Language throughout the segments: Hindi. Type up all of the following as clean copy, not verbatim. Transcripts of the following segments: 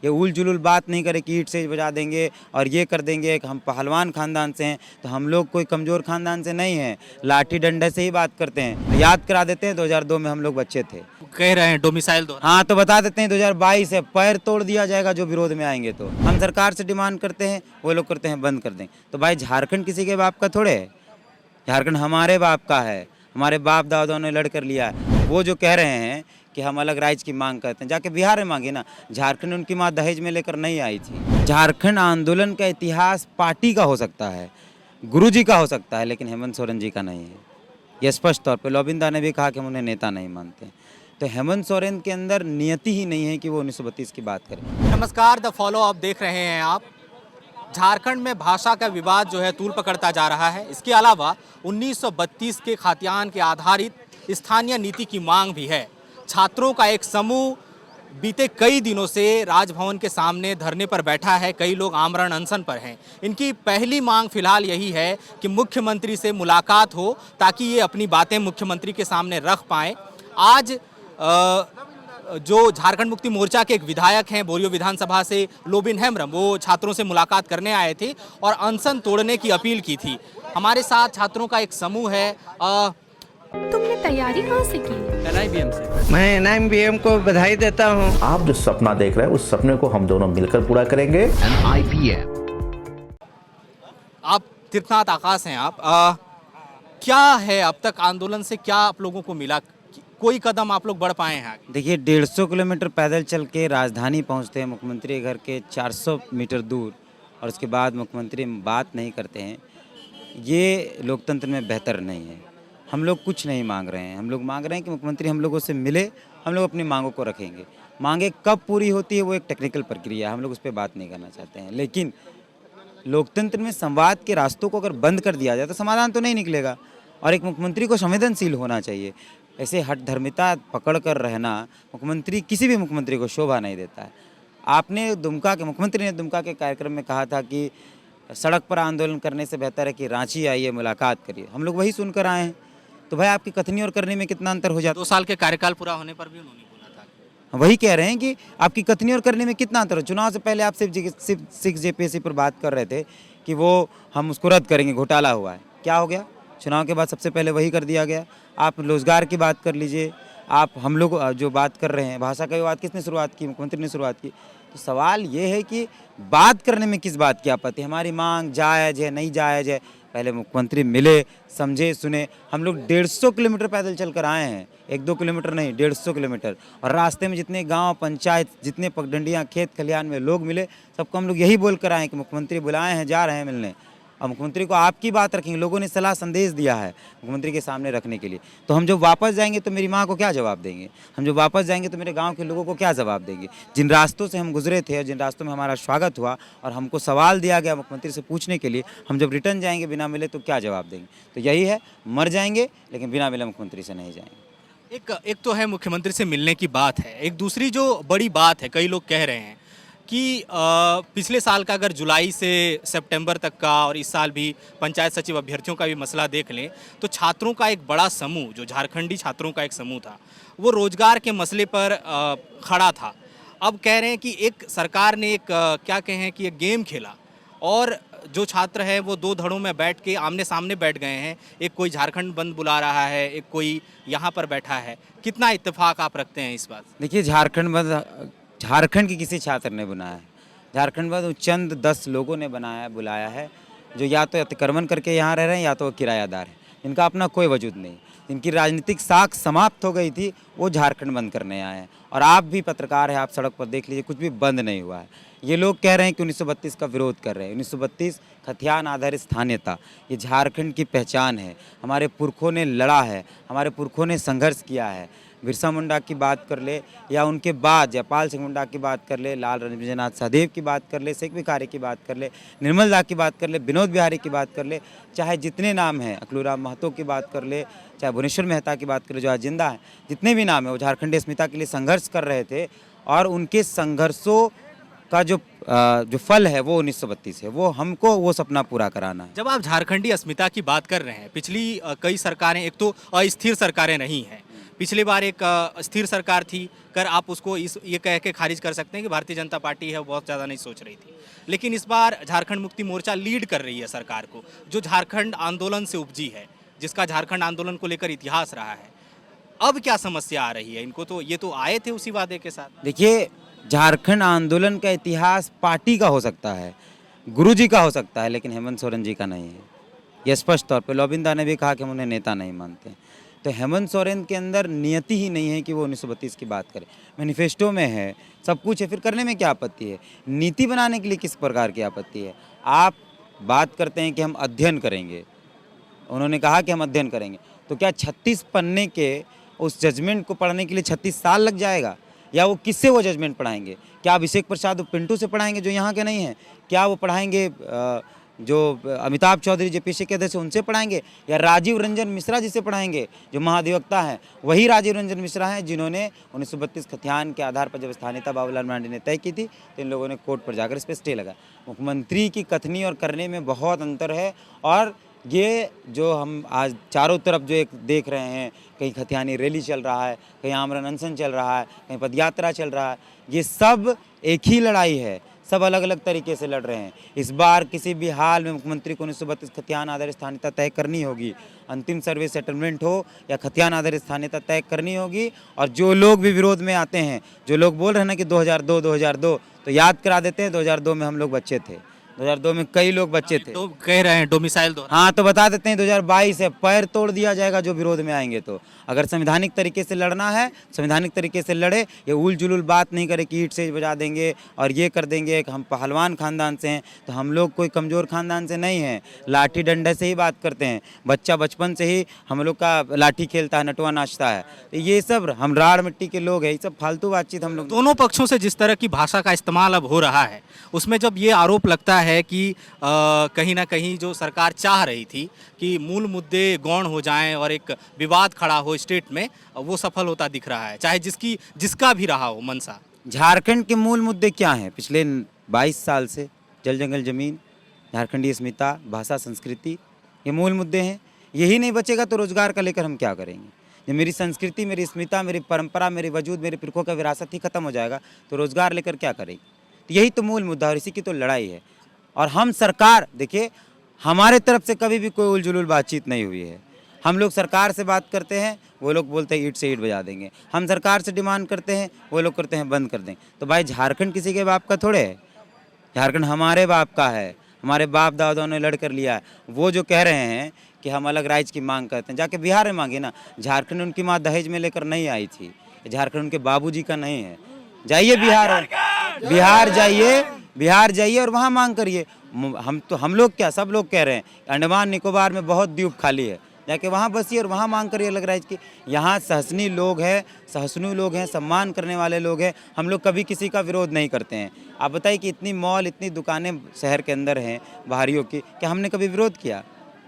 ये उल जुलूल बात नहीं करे कि ईंट से बजा देंगे और ये कर देंगे कि हम पहलवान खानदान से हैं। तो हम लोग कोई कमज़ोर खानदान से नहीं हैं, लाठी डंडे से ही बात करते हैं। याद करा देते हैं 2002 में हम लोग बच्चे थे। कह रहे हैं डोमिसाइल दो। हाँ तो बता देते हैं 2022 है, पैर तोड़ दिया जाएगा जो विरोध में आएंगे। तो हम सरकार से डिमांड करते हैं, वो लोग करते हैं बंद कर दें। तो भाई झारखंड किसी के बाप का थोड़े है, झारखंड हमारे बाप का है, हमारे बाप दादाओं ने लड़ कर लिया है। वो जो कह रहे हैं कि हम अलग राज्य की मांग करते हैं, जाके बिहार में मांगे ना। झारखंड उनकी माँ दहेज में लेकर नहीं आई थी। झारखंड आंदोलन का इतिहास पार्टी का हो सकता है, गुरुजी का हो सकता है, लेकिन हेमंत सोरेन जी का नहीं है। ये स्पष्ट तौर पे लोबिंदा ने भी कहा कि हम उन्हें नेता नहीं मानते। तो हेमंत सोरेन के अंदर नियति ही नहीं है कि वो 1932 की बात करें। नमस्कार, द फॉलो अप देख रहे हैं आप। झारखंड में भाषा का विवाद जो है तूल पकड़ता जा रहा है। इसके अलावा 1932 के खाद्यान्न के आधारित स्थानीय नीति की मांग भी है। छात्रों का एक समूह बीते कई दिनों से राजभवन के सामने धरने पर बैठा है। कई लोग आमरण अनशन पर हैं। इनकी पहली मांग फिलहाल यही है कि मुख्यमंत्री से मुलाकात हो ताकि ये अपनी बातें मुख्यमंत्री के सामने रख पाएं। आज जो झारखंड मुक्ति मोर्चा के एक विधायक हैं बोरियो विधानसभा से, लोबिन हेम्ब्रम, वो छात्रों से मुलाकात करने आए थे और अनशन तोड़ने की अपील की थी। हमारे साथ छात्रों का एक समूह है। तुमने तैयारी कहाँ से की? NIBM से। मैं NIBM को बधाई देता हूँ। आप जो सपना देख रहे हैं उस सपने को हम दोनों मिलकर पूरा करेंगे। आप तीर्थनाथ आकाश हैं। आप क्या है अब तक आंदोलन से क्या आप लोगों को मिला? कोई कदम आप लोग बढ़ पाए हैं? देखिए 150 किलोमीटर पैदल चल के राजधानी पहुंचते हैं मुख्यमंत्री के घर के 400 मीटर दूर, और उसके बाद मुख्यमंत्री बात नहीं करते हैं। ये लोकतंत्र में बेहतर नहीं है। हम लोग कुछ नहीं मांग रहे हैं, हम लोग मांग रहे हैं कि मुख्यमंत्री हम लोगों से मिले, हम लोग अपनी मांगों को रखेंगे। मांगे कब पूरी होती है वो एक टेक्निकल प्रक्रिया है, हम लोग उस पर बात नहीं करना चाहते हैं। लेकिन लोकतंत्र में संवाद के रास्तों को अगर बंद कर दिया जाए तो समाधान तो नहीं निकलेगा। और एक मुख्यमंत्री को संवेदनशील होना चाहिए। ऐसे हठधर्मिता पकड़ कर रहना मुख्यमंत्री, किसी भी मुख्यमंत्री को शोभा नहीं देता है। आपने दुमका के मुख्यमंत्री ने दुमका के कार्यक्रम में कहा था कि सड़क पर आंदोलन करने से बेहतर है कि रांची आइए, मुलाकात करिए। हम लोग वही सुनकर आए हैं। तो भाई आपकी कथनी और करने में कितना अंतर हो जाता है? 2 साल के कार्यकाल पूरा होने पर भी उन्होंने बोला था। वही कह रहे हैं कि आपकी कथनी और करने में कितना अंतर हो। चुनाव से पहले आप सिर्फ 6 JPSC पर बात कर रहे थे कि वो हम उसको रद्द करेंगे, घोटाला हुआ है। क्या हो गया? चुनाव के बाद सबसे पहले वही कर दिया गया। आप रोजगार की बात कर लीजिए, आप हम लोग जो बात कर रहे हैं भाषा का विवाद किसने शुरुआत की? मुख्यमंत्री ने शुरुआत की। तो सवाल ये है कि बात करने में किस बात की आपत्ति? हमारी मांग जायज़ है, नहीं जायज़ है, पहले मुख्यमंत्री मिले, समझे, सुने। हम लोग 150 किलोमीटर पैदल चल कर आए हैं, 1-2 किलोमीटर नहीं, 150 किलोमीटर। और रास्ते में जितने गांव, पंचायत, जितने पगडंडियां, खेत खलिहान में लोग मिले, सबको हम लोग यही बोल कर आए हैं कि मुख्यमंत्री बुलाए हैं, जा रहे हैं मिलने। और मुख्यमंत्री को आपकी बात रखेंगे। लोगों ने सलाह संदेश दिया है मुख्यमंत्री के सामने रखने के लिए। तो हम जब वापस जाएंगे तो मेरी माँ को क्या जवाब देंगे? हम जब वापस जाएंगे तो मेरे गांव के लोगों को क्या जवाब देंगे? जिन रास्तों से हम गुजरे थे और जिन रास्तों में हमारा स्वागत हुआ और हमको सवाल दिया गया मुख्यमंत्री से पूछने के लिए, हम जब रिटर्न जाएंगे बिना मिले तो क्या जवाब देंगे? तो यही है, मर जाएंगे लेकिन बिना मिले मुख्यमंत्री से नहीं जाएंगे। एक तो है मुख्यमंत्री से मिलने की बात है। एक दूसरी जो बड़ी बात है, कई लोग कह रहे हैं कि पिछले साल का अगर जुलाई से सितंबर तक का और इस साल भी पंचायत सचिव अभ्यर्थियों का भी मसला देख लें तो छात्रों का एक बड़ा समूह, जो झारखंडी छात्रों का एक समूह था, वो रोजगार के मसले पर खड़ा था। अब कह रहे हैं कि एक सरकार ने एक क्या कहें कि एक गेम खेला और जो छात्र है वो 2 धड़ों में बैठ के आमने सामने बैठ गए हैं। एक कोई झारखंड बंद बुला रहा है, एक कोई यहाँ पर बैठा है। कितना इत्तेफाक आप रखते हैं इस बात? देखिए झारखंड बंद झारखंड की किसी छात्र ने बनाया है। झारखंड बंद चंद 10 लोगों ने बुलाया है, जो या तो अतिक्रमण करके यहाँ रह रहे हैं या तो किरायादार हैं, इनका अपना कोई वजूद नहीं। जिनकी राजनीतिक साख समाप्त हो गई थी वो झारखंड बंद करने आए हैं। और आप भी पत्रकार हैं, आप सड़क पर देख लीजिए, कुछ भी बंद नहीं हुआ है। ये लोग कह रहे हैं कि 1932 का विरोध कर रहे हैं। 1932 खतियान आधारित स्थानीयता, ये झारखंड की पहचान है। हमारे पुरखों ने लड़ा है, हमारे पुरखों ने संघर्ष किया है। बिरसा मुंडा की बात कर ले या उनके बाद जयपाल सिंह मुंडा की बात कर ले, लाल रंजनाथ सहदेव की बात कर ले, शेख भिखारी की बात कर ले, निर्मल दा की बात कर ले, विनोद बिहारी की बात कर ले, चाहे जितने नाम हैं, अकलूराम महतो की बात कर ले, चाहे भुवनेश्वर मेहता की बात कर ले जो आज जिंदा हैं, जितने भी नाम हैं वो झारखंडी अस्मिता के लिए संघर्ष कर रहे थे। और उनके संघर्षों का जो फल है वो 1932 है। वो हमको वो सपना पूरा कराना है। जब आप झारखंडी अस्मिता की बात कर रहे हैं, पिछली कई सरकारें एक तो अस्थिर सरकारें रही हैं। पिछली बार एक स्थिर सरकार थी, कर आप उसको ये कह के खारिज कर सकते हैं कि भारतीय जनता पार्टी है वो बहुत ज़्यादा नहीं सोच रही थी। लेकिन इस बार झारखंड मुक्ति मोर्चा लीड कर रही है सरकार को, जो झारखंड आंदोलन से उपजी है, जिसका झारखंड आंदोलन को लेकर इतिहास रहा है। अब क्या समस्या आ रही है इनको? तो ये तो आए थे उसी वादे के साथ। देखिए, झारखंड आंदोलन का इतिहास पार्टी का हो सकता है, गुरुजी का हो सकता है, लेकिन हेमंत सोरेन जी का नहीं है। यह स्पष्ट तौर पे लोबिंदा ने भी कहा कि हम उन्हें नेता नहीं मानते। तो हेमंत सोरेन के अंदर नियति ही नहीं है कि वो 1932 की बात करे। मैनिफेस्टो में है, सब कुछ है, फिर करने में क्या आपत्ति है? नीति बनाने के लिए किस प्रकार की आपत्ति है? आप बात करते हैं कि हम अध्ययन करेंगे, उन्होंने कहा कि हम अध्ययन करेंगे, तो क्या 36 पन्ने के उस जजमेंट को पढ़ने के लिए 36 साल लग जाएगा? या वो किससे वो जजमेंट पढ़ाएंगे? क्या अभिषेक प्रसाद पिंटू से पढ़ाएंगे जो यहाँ के नहीं हैं? क्या वो पढ़ाएंगे जो अमिताभ चौधरी जेपीसी के अध्यक्ष उनसे पढ़ाएंगे? या राजीव रंजन मिश्रा जिसे पढ़ाएंगे जो महाधिवक्ता हैं? वही राजीव रंजन मिश्रा हैं जिन्होंने 1932 खतियान के आधार पर जब स्थानीयता बाबूलाल मरांडी ने तय की थी तो इन लोगों ने कोर्ट पर जाकर इस पर स्टे लगा। मुख्यमंत्री की कथनी और करने में बहुत अंतर है। और ये जो हम आज चारों तरफ जो एक देख रहे हैं, कहीं खतियानी रैली चल रहा है, कहीं आमरण अनशन चल रहा है, कहीं पदयात्रा चल रहा है, ये सब एक ही लड़ाई है, सब अलग अलग तरीके से लड़ रहे हैं। इस बार किसी भी हाल में मुख्यमंत्री को 1932 खतियान आधारित स्थानीयता तय करनी होगी। अंतिम सर्वे सेटलमेंट हो या खतियान आधारित स्थानीयता तय करनी होगी। और जो लोग भी विरोध में आते हैं, जो लोग बोल रहे हैं ना कि 2002 तो याद करा देते हैं 2002 में हम लोग बच्चे थे, 2002 में कई लोग बच्चे थे। तो कह रहे हैं डोमिसाइल दो। हाँ, तो बता देते हैं 2022 है, पैर तोड़ दिया जाएगा जो विरोध में आएंगे। तो अगर संवैधानिक तरीके से लड़ना है, संवैधानिक तरीके से लड़े, ये उल जुलूल बात नहीं करे कि ईंट से बजा देंगे और ये कर देंगे। हम पहलवान खानदान से हैं, तो हम लोग कोई कमज़ोर खानदान से नहीं हैं, लाठी डंडे से ही बात करते हैं। बच्चा बचपन से ही हम लोग का लाठी खेलता है, नटवा नाचता है। तो ये सब हम राड़ मिट्टी के लोग हैं, ये सब फालतू बातचीत हम लोग। दोनों पक्षों से जिस तरह की भाषा का इस्तेमाल अब हो रहा है, उसमें जब ये आरोप लगता है कि कहीं ना कहीं जो सरकार चाह रही थी कि मूल मुद्दे गौण हो जाएं और एक विवाद खड़ा हो स्टेट में, वो सफल होता दिख रहा है, चाहे जिसका भी रहा हो मंशा। झारखंड के मूल मुद्दे क्या हैं? पिछले 22 साल से जल जंगल जमीन, झारखंडी अस्मिता, भाषा, संस्कृति, ये मूल मुद्दे हैं। यही नहीं बचेगा तो रोजगार का लेकर हम क्या करेंगे? जब मेरी संस्कृति, मेरी अस्मिता, मेरी परंपरा, मेरी वजूद, मेरे पुरखों का विरासत ही खत्म हो जाएगा तो रोजगार लेकर क्या करेंगे? तो यही तो मूल मुद्दा और इसी की तो लड़ाई है। और हम सरकार, देखिए, हमारे तरफ से कभी भी कोई उलझुल बातचीत नहीं हुई है। हम लोग सरकार से बात करते हैं, वो लोग बोलते हैं ईंट से ईंट बजा देंगे। हम सरकार से डिमांड करते हैं, वो लोग करते हैं बंद कर दें। तो भाई, झारखंड किसी के बाप का थोड़े है, झारखंड हमारे बाप का है, हमारे बाप दादाओं ने लड़ कर लिया है। वो जो कह रहे हैं कि हम अलग राज्य की मांग करते हैं, जाके बिहार में मांगे ना। झारखंड उनकी माँ दहेज में लेकर नहीं आई थी, झारखंड उनके बाबूजी का नहीं है। जाइए बिहार जाइए और वहाँ मांग करिए। हम लोग क्या, सब लोग कह रहे हैं अंडमान निकोबार में बहुत द्वीप खाली है, जाके वहाँ बसिए और वहाँ मांग करिए अलग राज्य की। यहाँ सहिष्णु लोग हैं, सम्मान करने वाले लोग हैं। हम लोग कभी किसी का विरोध नहीं करते हैं। आप बताइए कि इतनी मॉल, इतनी दुकानें शहर के अंदर हैं बाहरियों की, क्या हमने कभी विरोध किया?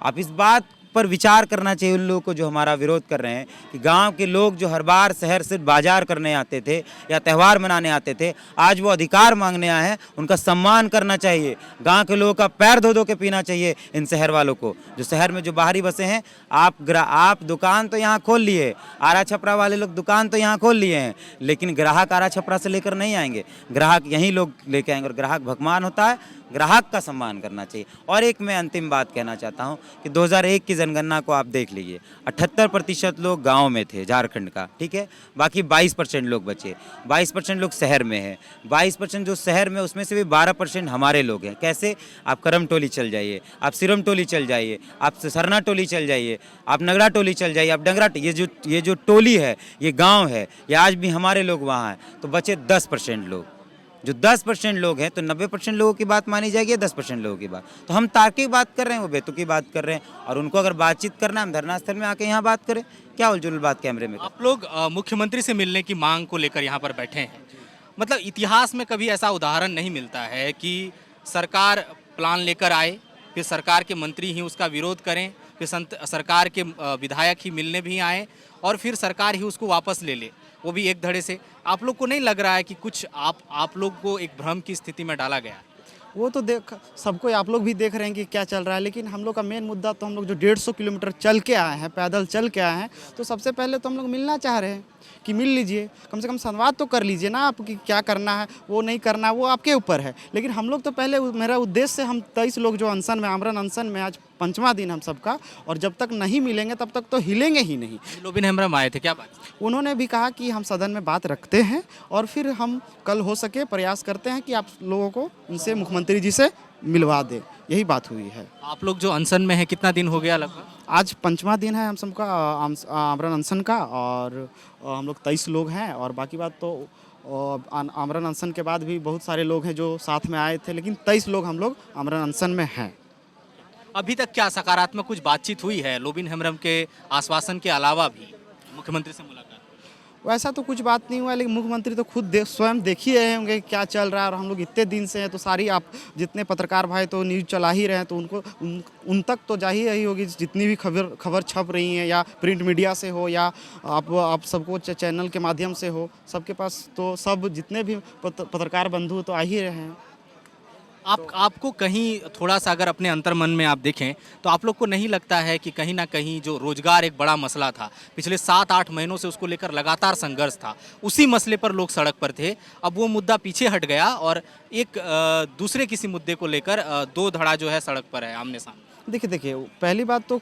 आप इस बात पर विचार करना चाहिए उन लोगों को जो हमारा विरोध कर रहे हैं कि गांव के लोग जो हर बार शहर से बाजार करने आते थे या त्यौहार मनाने आते थे, आज वो अधिकार मांगने आए हैं, उनका सम्मान करना चाहिए। गांव के लोगों का पैर धो धो के पीना चाहिए इन शहर वालों को, जो शहर में जो बाहरी बसे हैं। आप दुकान तो यहाँ खोल लिए, आरा छपरा वाले लोग दुकान तो यहाँ खोल लिए हैं, लेकिन ग्राहक आरा छपरा से लेकर नहीं आएंगे, ग्राहक यहीं लोग लेके आएंगे। और ग्राहक भगवान होता है, ग्राहक का सम्मान करना चाहिए। और एक मैं अंतिम बात कहना चाहता हूं कि 2001 की जनगणना को आप देख लीजिए, 78% लोग गांव में थे झारखंड का, ठीक है, बाकी 22% लोग बचे। 22% लोग शहर में हैं, 22% जो शहर में, उसमें से भी 12% हमारे लोग हैं। कैसे? आप करम टोली चल जाइए, आप सिरम टोली चल जाइए, आप सरना टोली चल जाइए, आप नगड़ा टोली चल जाइए, आप डंगरा, ये जो टोली है, ये गाँव है, ये आज भी हमारे लोग वहाँ हैं। तो बचे 10% लोग। जो 10% लोग हैं, तो 90% लोगों की बात मानी जाएगी, 10% लोगों की बात। तो हम तार्किक बात कर रहे हैं, वो बेतुकी बात कर रहे हैं। और उनको अगर बातचीत करना है, हम धरना स्थल में आके यहाँ बात करें, क्या उलझुल बात कैमरे में? आप लोग मुख्यमंत्री से मिलने की मांग को लेकर यहाँ पर बैठे हैं। मतलब इतिहास में कभी ऐसा उदाहरण नहीं मिलता है कि सरकार प्लान लेकर आए, फिर सरकार के मंत्री ही उसका विरोध करें, फिर सरकार के विधायक ही मिलने भी आए और फिर सरकार ही उसको वापस ले ले, वो भी एक धड़े से। आप लोग को नहीं लग रहा है कि कुछ आप लोग को एक भ्रम की स्थिति में डाला गया? वो तो देख सबको, आप लोग भी देख रहे हैं कि क्या चल रहा है। लेकिन हम लोग का मेन मुद्दा तो हम लोग जो 150 किलोमीटर चल के आए हैं, पैदल चल के आए हैं, तो सबसे पहले तो हम लोग मिलना चाह रहे हैं कि मिल लीजिए, कम से कम संवाद तो कर लीजिए ना आप कि क्या करना है, वो नहीं करना, वो आपके ऊपर है। लेकिन हम लोग तो पहले, मेरा उद्देश्य, हम 23 लोग जो अनशन में, आमरण अनशन में, आज 5वां दिन हम सबका, और जब तक नहीं मिलेंगे तब तक तो हिलेंगे ही नहीं। लोबिन हेम्ब्रम आए थे, क्या बात? उन्होंने भी कहा कि हम सदन में बात रखते हैं और फिर हम कल हो सके प्रयास करते हैं कि आप लोगों को उनसे, मुख्यमंत्री जी से मिलवा दें, यही बात हुई है। आप लोग जो अनशन में है कितना दिन हो गया लगभग? आज 5वां दिन है हम सबका आमरण अनशन का, और हम लोग 23 लोग हैं। और बाकी बात तो आमरण अनशन के बाद भी बहुत सारे लोग हैं जो साथ में आए थे, लेकिन 23 लोग हम लोग आमरण अनशन में हैं। अभी तक क्या सकारात्मक कुछ बातचीत हुई है लोबिन हेम्ब्रम के आश्वासन के अलावा भी मुख्यमंत्री से मुलाकात? वैसा तो कुछ बात नहीं हुआ, लेकिन मुख्यमंत्री तो खुद स्वयं देख ही रहे होंगे क्या चल रहा है। और हम लोग इतने दिन से हैं तो सारी, आप जितने पत्रकार भाई तो न्यूज़ चला ही रहे हैं, तो उनको उन तक तो जा ही रही होगी जितनी भी खबर छप रही हैं, या प्रिंट मीडिया से हो, या आप सबको चैनल के माध्यम से हो, सबके पास तो सब जितने भी पत्रकार बंधु तो आ ही रहे हैं। आपको कहीं थोड़ा सा अगर अपने अंतर्मन में आप देखें तो आप लोग को नहीं लगता है कि कहीं ना कहीं जो रोजगार एक बड़ा मसला था, पिछले 7-8 महीनों से उसको लेकर लगातार संघर्ष था, उसी मसले पर लोग सड़क पर थे, अब वो मुद्दा पीछे हट गया और एक दूसरे किसी मुद्दे को लेकर दो धड़ा जो है सड़क पर है, आमने सामने? देखिए, पहली बात तो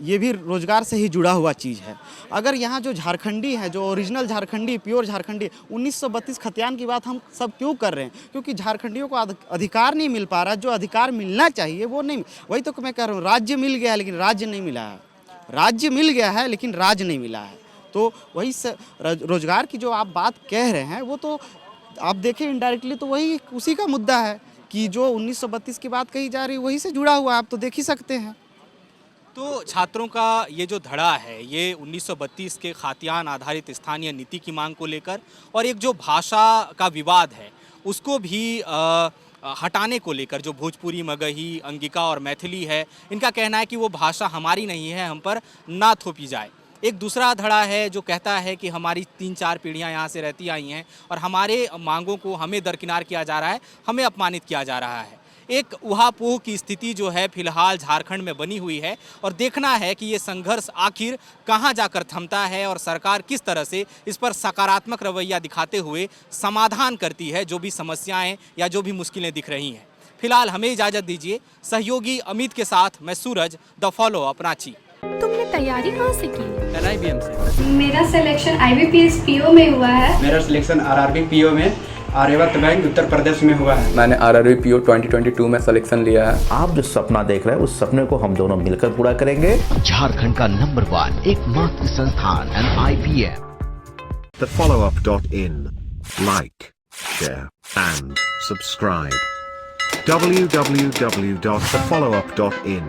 ये भी रोज़गार से ही जुड़ा हुआ चीज़ है। अगर यहाँ जो झारखंडी है, जो ओरिजिनल झारखंडी, प्योर झारखंडी, 1932 खतियान की बात हम सब क्यों कर रहे हैं? क्योंकि झारखंडियों को अधिकार नहीं मिल पा रहा, जो अधिकार मिलना चाहिए वो नहीं। वही तो मैं कह रहा हूँ, राज्य मिल गया है लेकिन राज्य नहीं मिला है, राज्य मिल गया है लेकिन राज नहीं मिला है। तो वही रोज़गार की जो आप बात कह रहे हैं, वो तो आप देखें इनडायरेक्टली तो वही उसी का मुद्दा है कि जो 1932 की बात कही जा रही है वही से जुड़ा हुआ है, आप तो देख ही सकते हैं। तो छात्रों का ये जो धड़ा है, ये 1932 के खातियान आधारित स्थानीय नीति की मांग को लेकर, और एक जो भाषा का विवाद है उसको भी हटाने को लेकर, जो भोजपुरी, मगही, अंगिका और मैथिली है, इनका कहना है कि वो भाषा हमारी नहीं है, हम पर ना थोपी जाए। एक दूसरा धड़ा है जो कहता है कि हमारी 3-4 पीढ़ियां यहाँ से रहती आई हैं और हमारे मांगों को हमें दरकिनार किया जा रहा है, हमें अपमानित किया जा रहा है। एक उहापोह की स्थिति जो है फिलहाल झारखंड में बनी हुई है, और देखना है कि ये संघर्ष आखिर कहां जाकर थमता है और सरकार किस तरह से इस पर सकारात्मक रवैया दिखाते हुए समाधान करती है जो भी समस्याएं या जो भी मुश्किलें दिख रही हैं। फिलहाल हमें इजाज़त दीजिए। सहयोगी अमित के साथ मैं सूरज, द फॉलो अप रांची। तुमने तैयारी कहाँ से की? NIBM से। मेरा सिलेक्शन IBPS PO में हुआ है। मेरा सिलेक्शन RRB PO में आर्यवर्त बैंक उत्तर प्रदेश में हुआ है। मैंने RRB PO 2022 में सिलेक्शन लिया है। आप जो सपना देख रहे हैं उस सपने को हम दोनों मिलकर पूरा करेंगे। झारखंड का नंबर 1 एकमात्र संस्थान NIBM। thefollowup.in. Like, share and subscribe. www.thefollowup.in